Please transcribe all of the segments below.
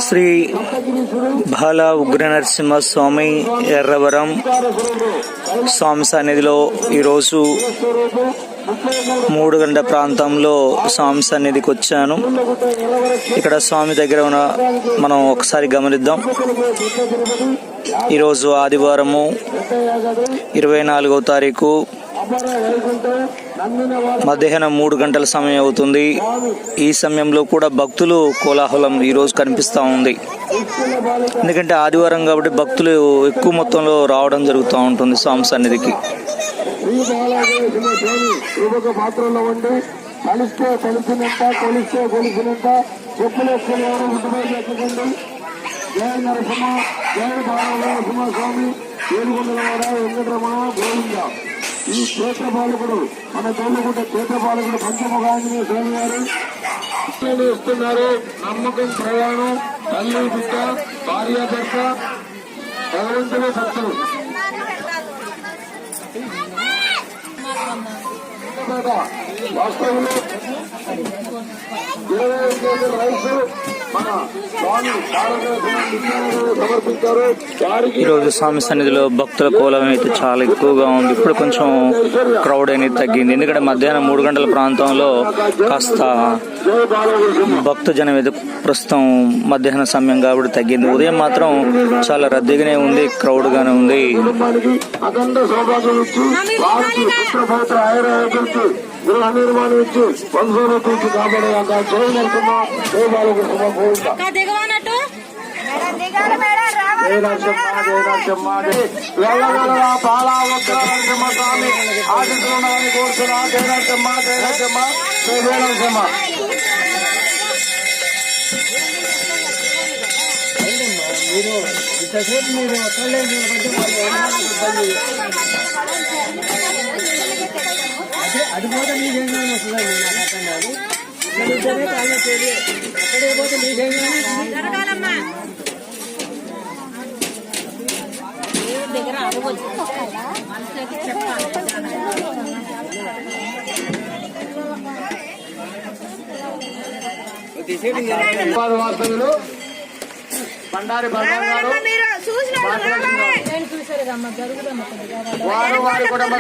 శ్రీ బాల ఉగ్ర నరసింహస్వామి ఎర్రవరం స్వామి సన్నిధిలో ఈరోజు 3 గంటల ప్రాంతంలో స్వామి సన్నిధికి వచ్చాను. ఇక్కడ స్వామి దగ్గర ఉన్న మనం ఒకసారి గమనిద్దాం. ఈరోజు ఆదివారము 24వ తారీఖు మధ్యాహ్నం 3 గంటల సమయం అవుతుంది. ఈ సమయంలో కూడా భక్తులు కోలాహలం ఈరోజు కనిపిస్తూ ఉంది. ఎందుకంటే ఆదివారం కాబట్టి భక్తులు ఎక్కువ మొత్తంలో రావడం జరుగుతూ ఉంటుంది స్వామి సన్నిధికి. జయ నరసింహ జయ బాలనరసింహస్వామి ఏడుకొండలవాడ వెంకటరమణ గోవింద. ఈ క్షేత్ర పాలకుడు మన తోలుగుంట క్షేత్ర పాలకుడు పంచముఖాంజనేయ స్వామి గారు ఇస్తున్నారు. నమ్మకం, ప్రయాణం, తల్లి బిడ్డ, భార్య భర్త, భగవంతుడే భక్తులు. వాస్తవంలో 25 కేజీల రైసు మన స్వామి సమర్పించారు. ఈరోజు స్వామి సన్నిధిలో భక్తుల కోలం అయితే చాలా ఎక్కువగా ఉంది. ఇప్పుడు కొంచెం క్రౌడ్ అనేది తగ్గింది. ఎందుకంటే మధ్యాహ్నం 3 గంటల ప్రాంతంలో కాస్త భక్త జనం అయితే ప్రస్తుతం మధ్యాహ్న సమయం కాబట్టి తగ్గింది. ఉదయం మాత్రం చాలా రద్దీగానే ఉంది, క్రౌడ్ గానే ఉంది. అఖండ సౌభాగ్యం ఇచ్చి వారికి పుత్రపౌత్ర ఆయురారోగ్యంతో గృహ నిర్మాణం ఇచ్చి వంశోన్నతి కాబడే జయ నరసింహ జయ బాలకృష్ణ గోవింద. జయ నరసింహ జయ నరసింహ వెళ్ళగలరా బాలా వక్ర నరసింహ స్వామి ఆశిస్తున్నామని కోరుతున్నా. జయ నరసింహ జయ నరసింహ జయ జయ నరసింహ. అది పోతే మీకేం వస్తుంది, అక్కడికి పోతే మీకేం దగ్గర వాస్తవ్యులు బండారి బంగారు గారు వారు వారి కుటుంబ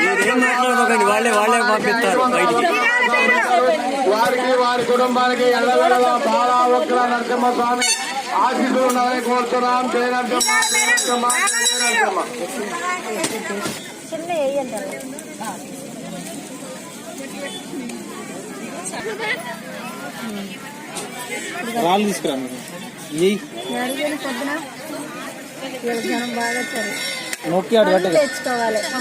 వారికి వారి కుటుంబానికి ఎల్లవేళలా బాలా వక్ర నరసింహస్వామి ఆశీస్సులు ఉన్నారని కోరుతున్నాం. జయ నరసింహ జయ నరసింహ జయ నరసింహ. రాళ్ళు తీసుకురాను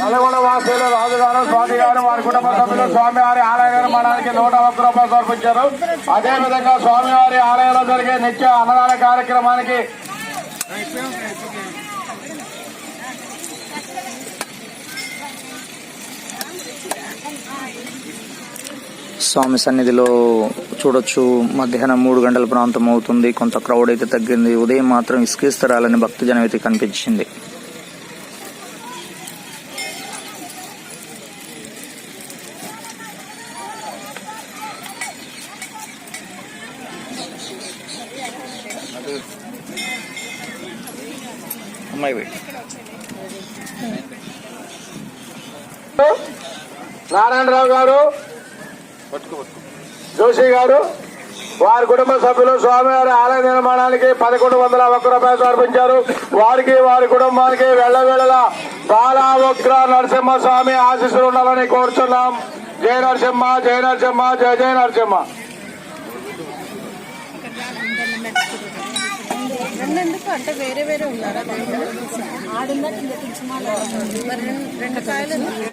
నల్గొండ వాసులు రాజుగారు స్వామి గారు వారి కుటుంబ సభ్యులు స్వామివారి ఆలయ నిర్మాణానికి 101 రూపాయలు సమర్పించారు. అదేవిధంగా స్వామివారి ఆలయంలో జరిగే నిత్య అన్నదాన కార్యక్రమానికి స్వామి సన్నిధిలో చూడొచ్చు మధ్యాహ్నం 3 గంటల ప్రాంతం అవుతుంది. కొంత క్రౌడ్ అయితే తగ్గింది. ఉదయం మాత్రం ఇసుకేస్తరాలని భక్తజనం అయితే కనిపించింది. నారాయణరావు గారు, జోషి గారు వారి కుటుంబ సభ్యులు స్వామివారి ఆలయ నిర్మాణానికి 1101 రూపాయలు సమర్పించారు. వారికి వారి కుటుంబానికి వెళ్ళవేళలా బాలా వక్ర నరసింహస్వామి ఆశీస్సులు ఉండాలని కోరుచున్నాం. జయ నరసింహ జయ నరసింహ జయ జయ నరసింహ. అంటే వేరే వేరే ఉన్నారా?